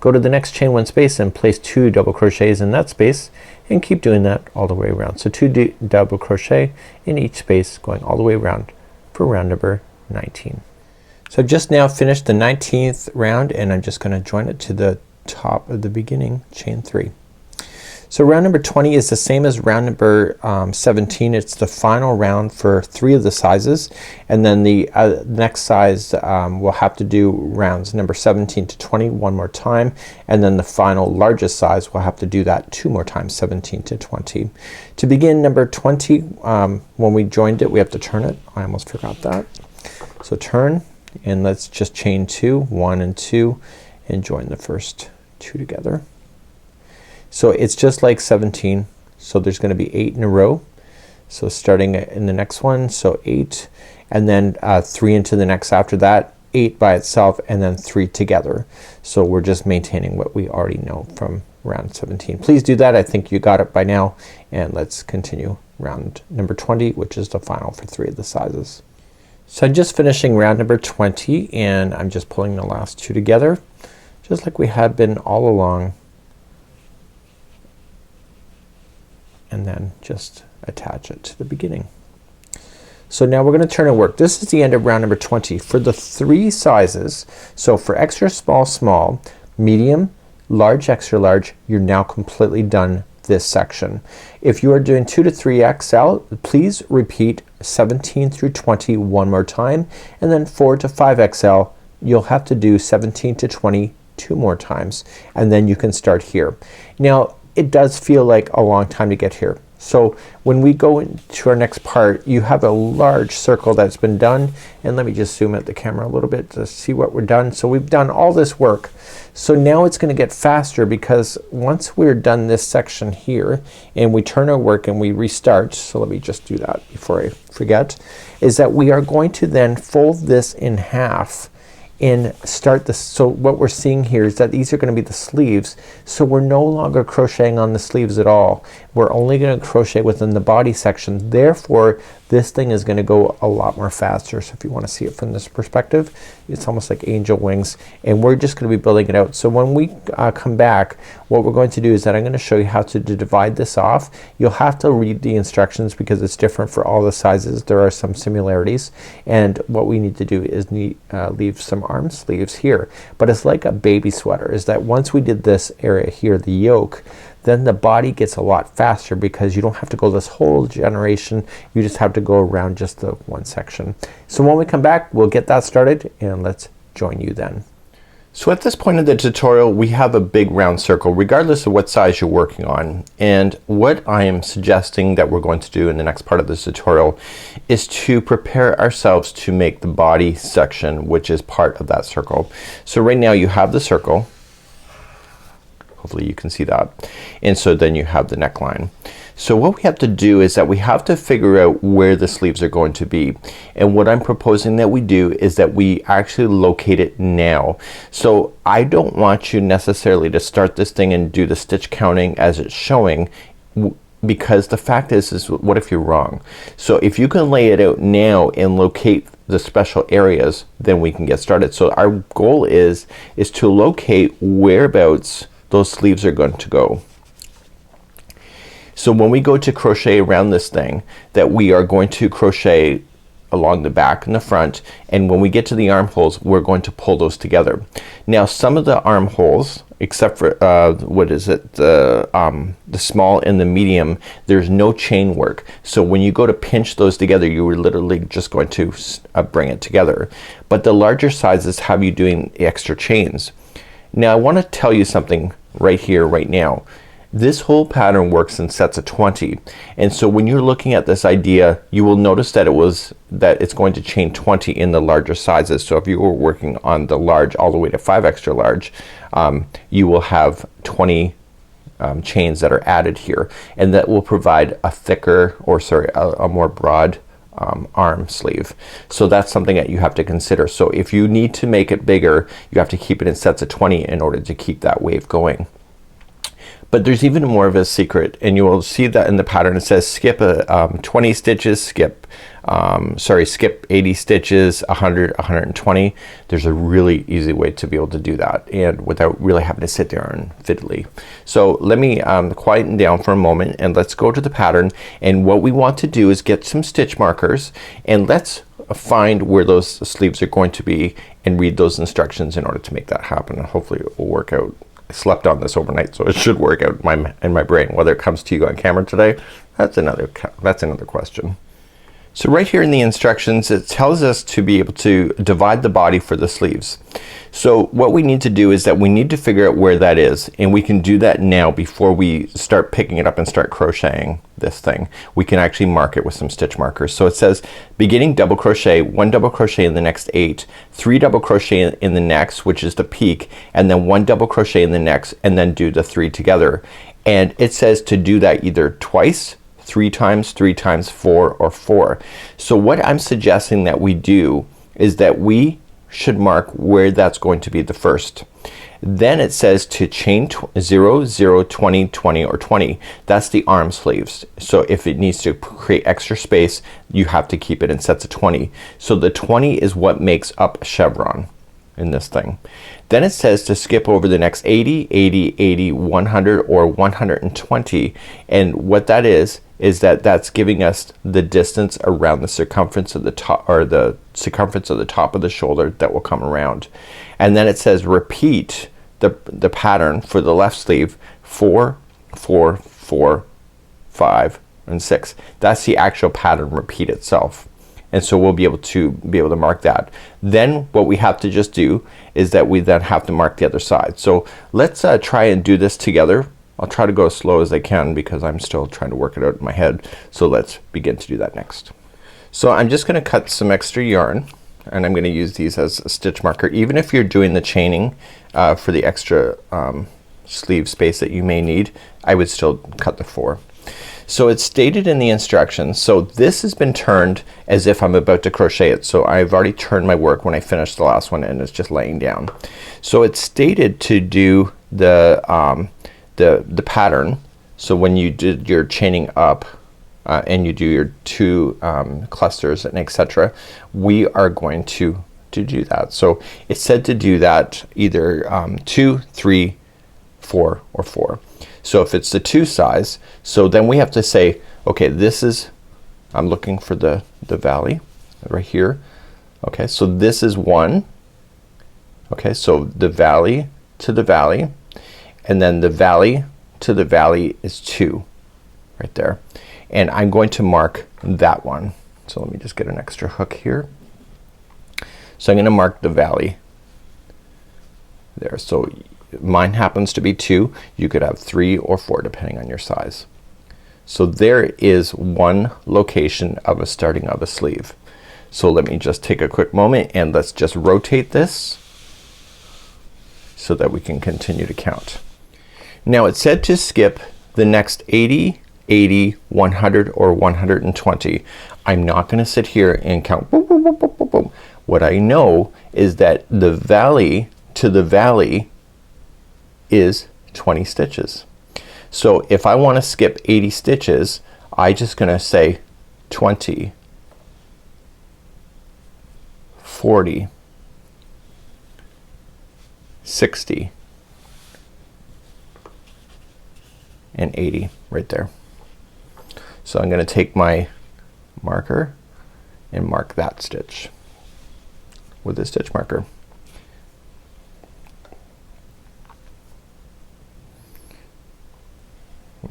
Go to the next chain 1 space and place 2 double crochets in that space, and keep doing that all the way around. So 2 double crochet in each space going all the way around for round number 19. So I've just now finished the 19th round, and I'm just gonna join it to the top of the beginning chain 3. So round number 20 is the same as round number 17. It's the final round for 3 of the sizes, and then the next size we'll have to do rounds number 17 to 20 one more time, and then the final largest size we'll have to do that 2 more times, 17 to 20. To begin number 20, when we joined it we have to turn it. I almost forgot that. So turn, and let's just chain 2, 1 and 2, and join the first 2 together. So it's just like 17. So there's gonna be 8 in a row. So starting in the next one, so 8, and then 3 into the next after that, 8 by itself, and then 3 together. So we're just maintaining what we already know from round 17. Please do that. I think you got it by now, and let's continue round number 20, which is the final for 3 of the sizes. So I'm just finishing round number 20, and I'm just pulling the last 2 together just like we had been all along, and then just attach it to the beginning. So now we're gonna turn and work. This is the end of round number 20 for the 3 sizes. So for extra small, small, medium, large, extra large, you're now completely done this section. If you are doing 2 to 3 XL, please repeat 17 through 20 one more time, and then 4 to 5 XL you'll have to do 17 to 20 2 more times, and then you can start here. Now it does feel like a long time to get here. So when we go into our next part, you have a large circle that's been done, and let me just zoom at the camera a little bit to see what we're done. So we've done all this work. So now it's gonna get faster, because once we're done this section here and we turn our work and we restart, so let me just do that before I forget, is that we are going to then fold this in half and start this. So what we're seeing here is that these are gonna be the sleeves, so we're no longer crocheting on the sleeves at all. We're only gonna crochet within the body section. Therefore this thing is gonna go a lot more faster. So if you wanna see it from this perspective, it's almost like angel wings, and we're just gonna be building it out. So when we come back, what we're going to do is that I'm gonna show you how to divide this off. You'll have to read the instructions because it's different for all the sizes. There are some similarities, and what we need to do is leave some arm sleeves here. But it's like a baby sweater, is that once we did this area here, the yoke, then the body gets a lot faster because you don't have to go this whole generation. You just have to go around just the one section. So when we come back, we'll get that started, and let's join you then. So at this point in the tutorial, we have a big round circle regardless of what size you're working on. And what I am suggesting that we're going to do in the next part of this tutorial is to prepare ourselves to make the body section, which is part of that circle. So right now you have the circle. Hopefully you can see that. And so then you have the neckline. So what we have to do is that we have to figure out where the sleeves are going to be. And what I'm proposing that we do is that we actually locate it now. So I don't want you necessarily to start this thing and do the stitch counting as it's showing, because the fact is what if you're wrong? So if you can lay it out now and locate the special areas, then we can get started. So our goal is to locate whereabouts those sleeves are going to go. So when we go to crochet around this thing, that we are going to crochet along the back and the front, and when we get to the armholes we're going to pull those together. Now some of the armholes, except for what is it, the small and the medium, there's no chain work. So when you go to pinch those together, you are literally just going to bring it together. But the larger sizes have you doing extra chains. Now I want to tell you something right here, right now. This whole pattern works in sets of 20, and so when you're looking at this idea, you will notice that it's going to chain 20 in the larger sizes. So if you were working on the large all the way to 5 extra large, you will have 20 chains that are added here, and that will provide a thicker, or sorry, a more broad arm sleeve. So that's something that you have to consider. So if you need to make it bigger, you have to keep it in sets of 20 in order to keep that wave going. But there's even more of a secret, and you will see that in the pattern. It says skip 20 stitches, skip 80 stitches, 100, 120. There's a really easy way to be able to do that, and without really having to sit there and fiddly. So let me quieten down for a moment, and let's go to the pattern. And what we want to do is get some stitch markers, and let's find where those sleeves are going to be and read those instructions in order to make that happen. And hopefully it will work out slept on this overnight, so it should work out in my brain. Whether it comes to you on camera today, that's another question. So right here in the instructions, it tells us to be able to divide the body for the sleeves. So what we need to do is that we need to figure out where that is, and we can do that now before we start picking it up and start crocheting this thing. We can actually mark it with some stitch markers. So it says beginning double crochet, 1 double crochet in the next 8, 3 double crochet in the next, which is the peak, and then 1 double crochet in the next, and then do the 3 together. And it says to do that either twice, 3 times, 3 times, 4, or 4. So what I'm suggesting that we do is that we should mark where that's going to be the first. Then it says to chain 0, 0, 20, 20, or 20. That's the arm sleeves. So if it needs to create extra space, you have to keep it in sets of 20. So the 20 is what makes up a chevron in this thing. Then it says to skip over the next 80, 80, 80, 100, or 120. And what that is that that's giving us the distance around the circumference of the top, or the circumference of the top of the shoulder that will come around. And then it says repeat the pattern for the left sleeve 4, 4, 4, 5, and 6. That's the actual pattern repeat itself. And so we'll be able to mark that. Then what we have to just do is that we then have to mark the other side. So let's try and do this together. I'll try to go as slow as I can because I'm still trying to work it out in my head. So let's begin to do that next. So I'm just gonna cut some extra yarn, and I'm gonna use these as a stitch marker. Even if you're doing the chaining for the extra sleeve space that you may need, I would still cut the 4. So it's stated in the instructions, so this has been turned as if I'm about to crochet it. So I've already turned my work when I finished the last one, and it's just laying down. So it's stated to do the pattern. So when you did your chaining up and you do your 2 clusters and etc., we are going to do that. So it's said to do that either 2, 3, 4, or 4. So if it's the 2 size, so then we have to say, okay, this is, I'm looking for the valley right here. Okay, so this is 1. Okay, so the valley to the valley, and then the valley to the valley is 2 right there. And I'm going to mark that one. So let me just get an extra hook here. So I'm gonna mark the valley there. So mine happens to be 2. You could have 3 or 4 depending on your size. So there is one location of a starting of a sleeve. So let me just take a quick moment and let's just rotate this so that we can continue to count. Now it said to skip the next 80, 80, 100, or 120. I'm not gonna sit here and count boom, boom, boom, boom, boom, boom. What I know is that the valley to the valley is 20 stitches. So if I want to skip 80 stitches, I just gonna say 20, 40, 60, and 80 right there. So I'm gonna take my marker and mark that stitch with a stitch marker.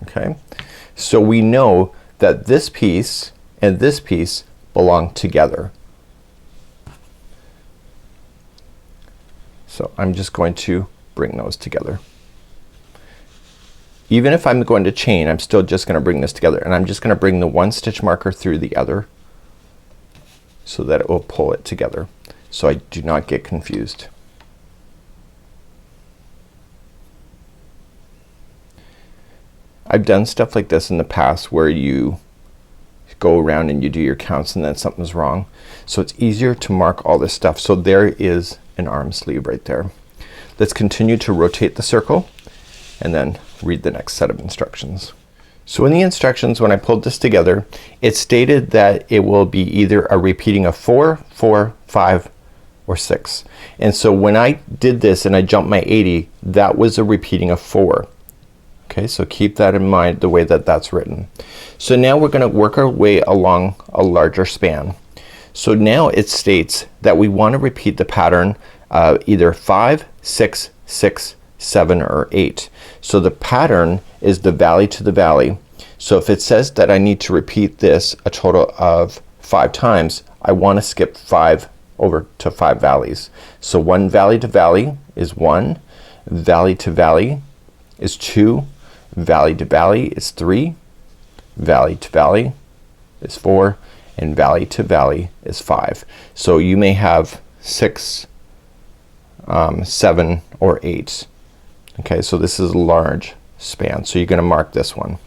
Okay, so we know that this piece and this piece belong together. So I'm just going to bring those together. Even if I'm going to chain, I'm still just gonna bring this together, and I'm just gonna bring the one stitch marker through the other so that it will pull it together, so I do not get confused. I've done stuff like this in the past where you go around and you do your counts and then something's wrong. So it's easier to mark all this stuff. So there is an arm sleeve right there. Let's continue to rotate the circle and then read the next set of instructions. So in the instructions, when I pulled this together, it stated that it will be either a repeating of 4, 4, 5, or 6. And so when I did this and I jumped my 80, that was a repeating of 4. Okay, so keep that in mind the way that that's written. So now we're gonna work our way along a larger span. So now it states that we want to repeat the pattern either 5, 6, 6, 7 or 8. So the pattern is the valley to the valley. So if it says that I need to repeat this a total of 5 times, I want to skip 5 over to 5 valleys. So 1 valley to valley is 1, valley to valley is 2, valley to valley is 3, valley to valley is 4, and valley to valley is 5. So you may have 6, 7 or 8. Okay, so this is a large span, so you're gonna mark this one.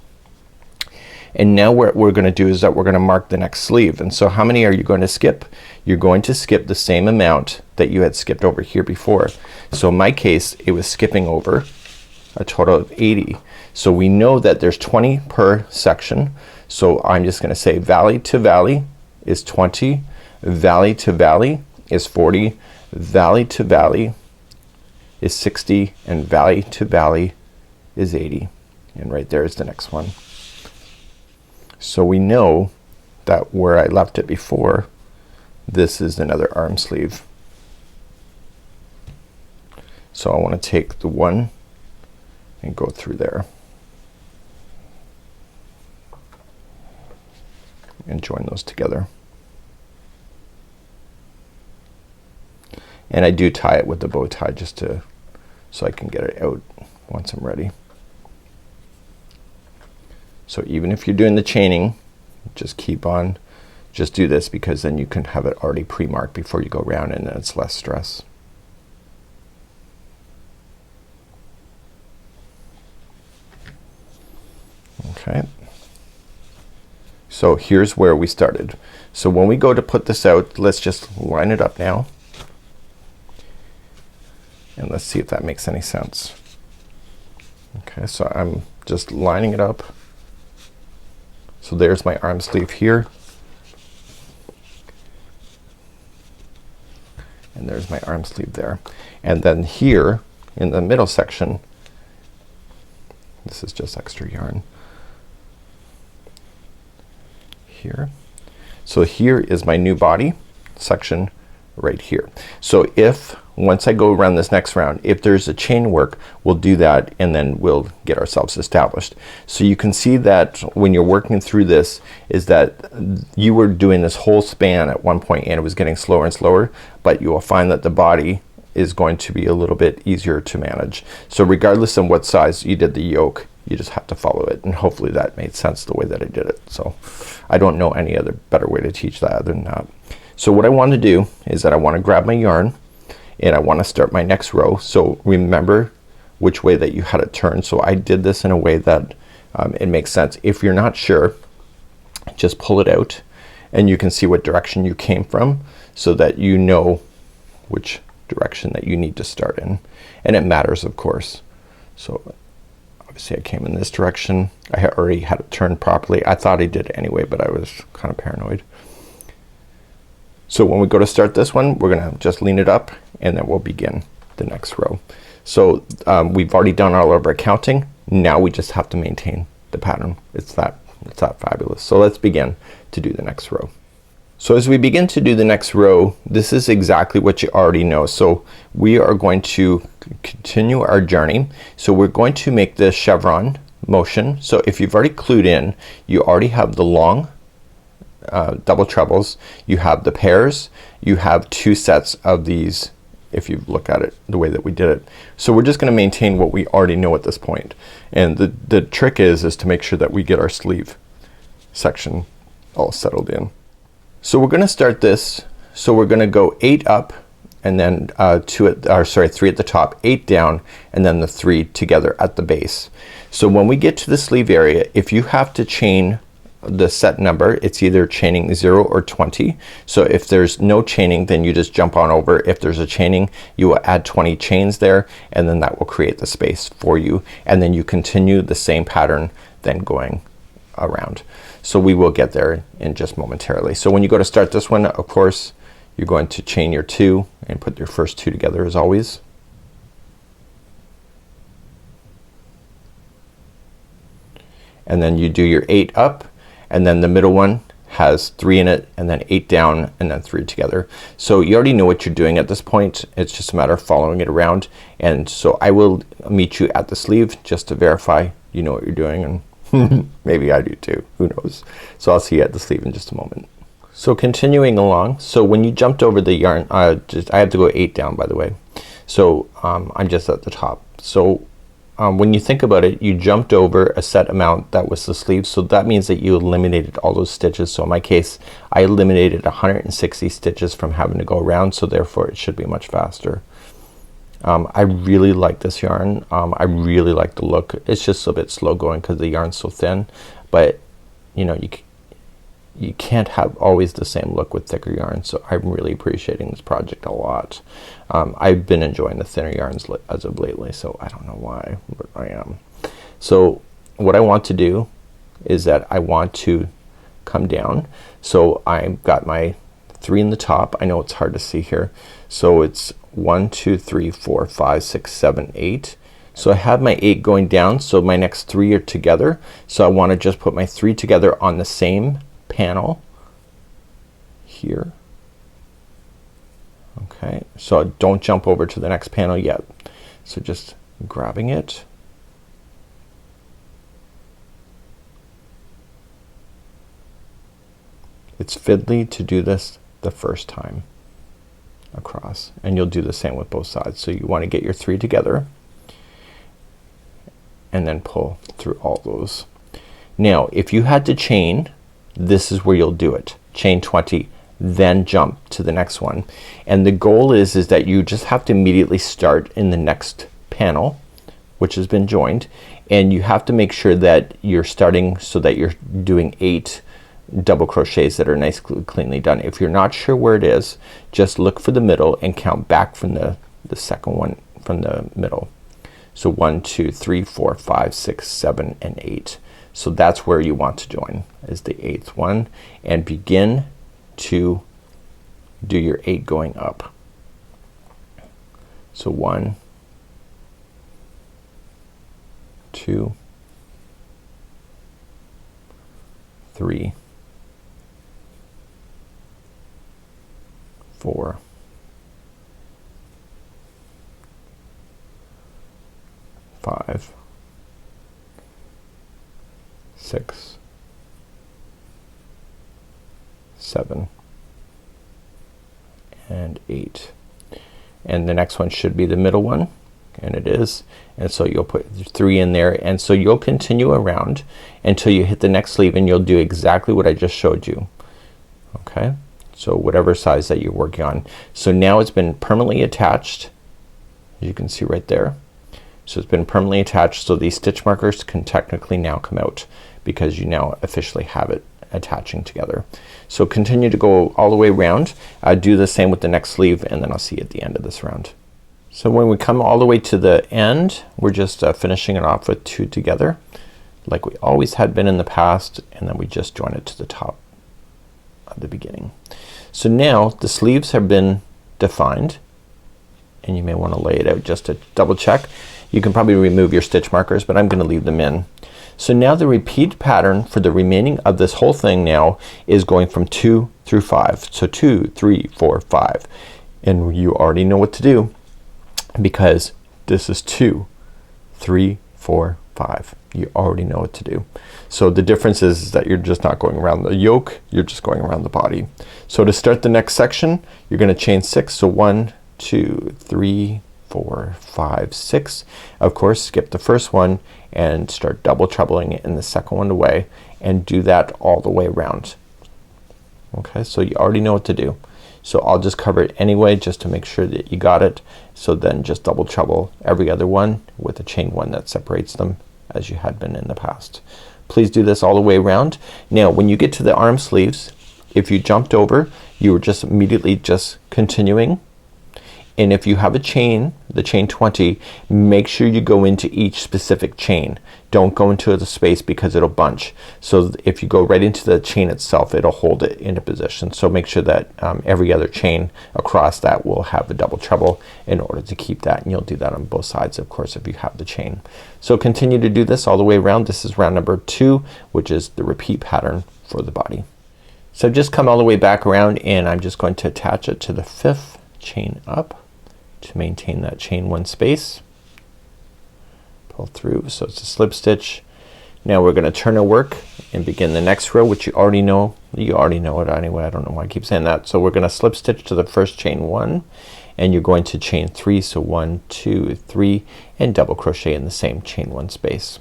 And now what we're gonna do is that we're gonna mark the next sleeve. And so how many are you going to skip? You're going to skip the same amount that you had skipped over here before. So in my case it was skipping over a total of 80. So we know that there's 20 per section. So I'm just gonna say valley to valley is 20, valley to valley is 40, valley to valley is 60, and valley to valley is 80. And right there is the next one. So we know that where I left it before, this is another arm sleeve. So I want to take the one and go through there and join those together. And I do tie it with the bow tie just to so I can get it out once I'm ready. So even if you're doing the chaining, just keep on, just do this, because then you can have it already pre-marked before you go around, and then it's less stress. Okay, so here's where we started. So when we go to put this out, let's just line it up now, and let's see if that makes any sense. Okay, so I'm just lining it up. So there's my arm sleeve here, and there's my arm sleeve there. And then here in the middle section, this is just extra yarn here. So here is my new body section right here. So if once I go around this next round, if there's a chain work, we'll do that and then we'll get ourselves established. So you can see that when you're working through this is that you were doing this whole span at one point and it was getting slower and slower, but you will find that the body is going to be a little bit easier to manage. So regardless of what size you did the yoke, you just have to follow it, and hopefully that made sense the way that I did it. So I don't know any other better way to teach that other than that. So what I want to do is that I want to grab my yarn and I want to start my next row. So remember which way that you had it turned. So I did this in a way that it makes sense. If you're not sure, just pull it out and you can see what direction you came from so that you know which direction that you need to start in. And it matters, of course. So obviously I came in this direction. I had already had it turned properly. I thought I did it anyway, but I was kind of paranoid. So when we go to start this one, we're gonna just lean it up and then we'll begin the next row. So we've already done all of our counting. Now we just have to maintain the pattern. It's that fabulous. So let's begin to do the next row. So as we begin to do the next row, this is exactly what you already know. So we are going to continue our journey. So we're going to make this chevron motion. So if you've already clued in, you already have the long double trebles, you have the pairs, you have 2 sets of these if you look at it the way that we did it. So we're just gonna maintain what we already know at this point. And the trick is to make sure that we get our sleeve section all settled in. So we're gonna start this. So we're gonna go 8 up and then 3 at the top, 8 down, and then the 3 together at the base. So when we get to the sleeve area, if you have to chain the set number, it's either chaining 0 or 20. So if there's no chaining, then you just jump on over. If there's a chaining, you will add 20 chains there, and then that will create the space for you, and then you continue the same pattern then going around. So we will get there in just momentarily. So when you go to start this one, of course you're going to chain your 2 and put your first 2 together as always. And then you do your 8 up, and then the middle one has 3 in it and then 8 down and then 3 together. So you already know what you're doing at this point. It's just a matter of following it around. And so I will meet you at the sleeve just to verify you know what you're doing, and maybe I do too, who knows. So I'll see you at the sleeve in just a moment. So continuing along, so when you jumped over the yarn, I have to go 8 down, by the way. So I'm just at the top. So when you think about it, you jumped over a set amount that was the sleeve, so that means that you eliminated all those stitches. So in my case, I eliminated 160 stitches from having to go around, so therefore it should be much faster. I really like this yarn. I really like the look. It's just a bit slow going because the yarn's so thin, but you know, you can't have always the same look with thicker yarn. So I'm really appreciating this project a lot. I've been enjoying the thinner yarns as of lately, so I don't know why, but I am. So what I want to do is that I want to come down. So I've got my 3 in the top. I know it's hard to see here. So it's 1 2 3 4 5 6 7 8. So I have my 8 going down, so my next 3 are together. So I want to just put my 3 together on the same panel here. Okay, so don't jump over to the next panel yet. So just grabbing it, it's fiddly to do this the first time across, and you'll do the same with both sides. So you want to get your 3 together and then pull through all those. Now if you had to chain, this is where you'll do it. Chain 20, then jump to the next one. And the goal is that you just have to immediately start in the next panel, which has been joined, and you have to make sure that you're starting so that you're doing 8 double crochets that are nice cleanly done. If you're not sure where it is, just look for the middle and count back from the second one from the middle. So 1 2 3 4 5 6 7 and 8. So that's where you want to join, is the 8th one, and begin to do your 8 going up. So 1 2 3 4 5 6 7 and 8, and the next one should be the middle one, and it is, and so you'll put 3 in there, and so you'll continue around until you hit the next sleeve, and you'll do exactly what I just showed you. Okay, so whatever size that you're working on. So now it's been permanently attached, as you can see right there. So it's been permanently attached, so these stitch markers can technically now come out because you now officially have it attaching together. So continue to go all the way around. Do the same with the next sleeve, and then I'll see you at the end of this round. So when we come all the way to the end, we're just finishing it off with 2 together like we always had been in the past, and then we just join it to the top at the beginning. So now the sleeves have been defined, and you may want to lay it out just to double check. You can probably remove your stitch markers, but I'm gonna leave them in. So now the repeat pattern for the remaining of this whole thing now is going from 2 through 5. So 2 3 4 5, and you already know what to do because this is 2 3 4 5. You already know what to do. So the difference is that you're just not going around the yoke, you're just going around the body. So to start the next section, you're gonna chain 6. So 1 2 3 4 5 6. Of course, skip the first one and start double trebling it in the second one away, and do that all the way around. Okay, so you already know what to do. So I'll just cover it anyway just to make sure that you got it. So then just double treble every other one with a chain 1 that separates them as you had been in the past. Please do this all the way around. Now when you get to the arm sleeves, if you jumped over, you were just immediately just continuing. And if you have a chain, the chain 20, make sure you go into each specific chain. Don't go into the space because it'll bunch. So if you go right into the chain itself, it'll hold it into position. So make sure that every other chain across that will have a double treble in order to keep that, and you'll do that on both sides, of course, if you have the chain. So continue to do this all the way around. This is round number 2, which is the repeat pattern for the body. So I've just come all the way back around and I'm just going to attach it to the 5th chain up to maintain that chain 1 space. Pull through so it's a slip stitch. Now we're gonna turn our work and begin the next row, which you already know. You already know it anyway. I don't know why I keep saying that. So we're gonna slip stitch to the first chain 1 and you're going to chain 3. So 1, 2, 3 and double crochet in the same chain 1 space.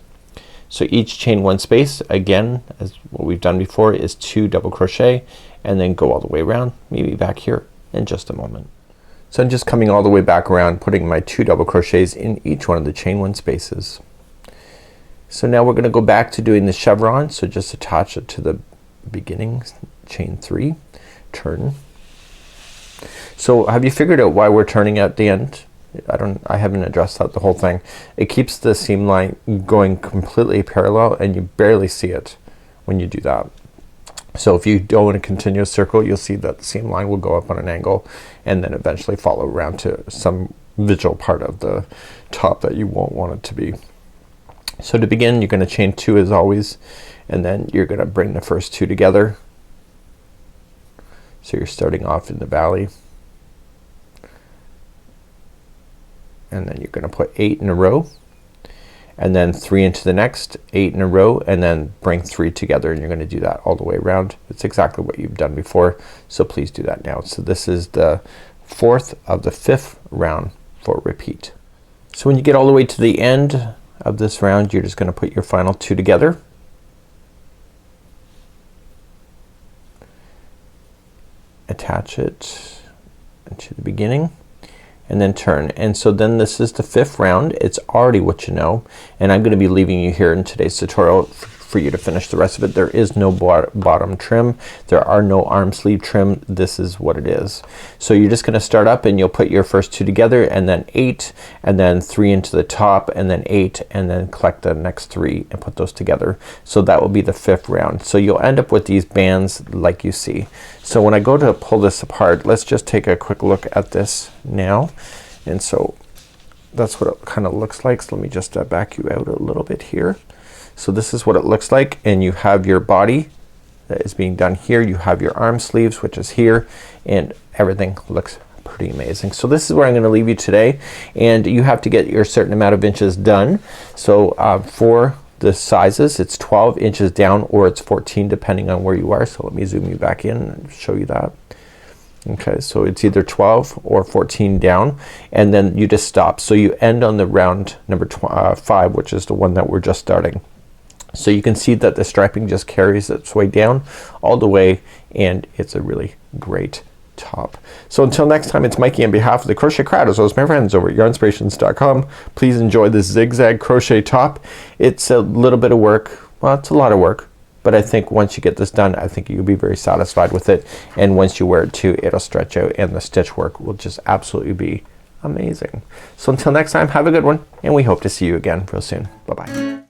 So each chain 1 space, again as what we've done before, is 2 double crochet and then go all the way around. Maybe back here in just a moment. So I'm just coming all the way back around, putting my 2 double crochets in each one of the chain 1 spaces. So now we're gonna go back to doing the chevron. So just attach it to the beginning, chain 3, turn. So have you figured out why we're turning at the end? I haven't addressed that the whole thing. It keeps the seam line going completely parallel and you barely see it when you do that. So if you go in a continuous circle, you'll see that the seam line will go up on an angle and then eventually follow around to some visual part of the top that you won't want it to be. So to begin, you're gonna chain 2 as always, and then you're gonna bring the first 2 together. So you're starting off in the valley. And then you're gonna put 8 in a row and then 3 into the next, 8 in a row, and then bring 3 together and you're gonna do that all the way around. It's exactly what you've done before, so please do that now. So this is the 4th of the 5th round for repeat. So when you get all the way to the end of this round, you're just gonna put your final 2 together. Attach it to the beginning and then turn. And so then this is the 5th round. It's already what you know, and I'm gonna be leaving you here in today's tutorial for you to finish the rest of it. There is no bottom trim. There are no arm sleeve trim. This is what it is. So you're just gonna start up and you'll put your first 2 together and then 8 and then 3 into the top and then 8 and then collect the next 3 and put those together. So that will be the 5th round. So you'll end up with these bands like you see. So when I go to pull this apart, let's just take a quick look at this now. And so that's what it kind of looks like. So let me just back you out a little bit here. So this is what it looks like, and you have your body that is being done here. You have your arm sleeves, which is here, and everything looks pretty amazing. So this is where I'm gonna leave you today, and you have to get your certain amount of inches done. So for the sizes, it's 12 inches down or it's 14 depending on where you are. So let me zoom you back in and show you that. Okay, so it's either 12 or 14 down, and then you just stop. So you end on the round number 5, which is the one that we're just starting. So you can see that the striping just carries its way down all the way, and it's a really great top. So until next time, it's Mikey on behalf of the Crochet Crowd as well as my friends over at yarnspirations.com. Please enjoy this zigzag crochet top. It's a little bit of work. Well, it's a lot of work, but I think once you get this done, I think you'll be very satisfied with it. And once you wear it too, it'll stretch out and the stitch work will just absolutely be amazing. So until next time, have a good one, and we hope to see you again real soon. Bye bye.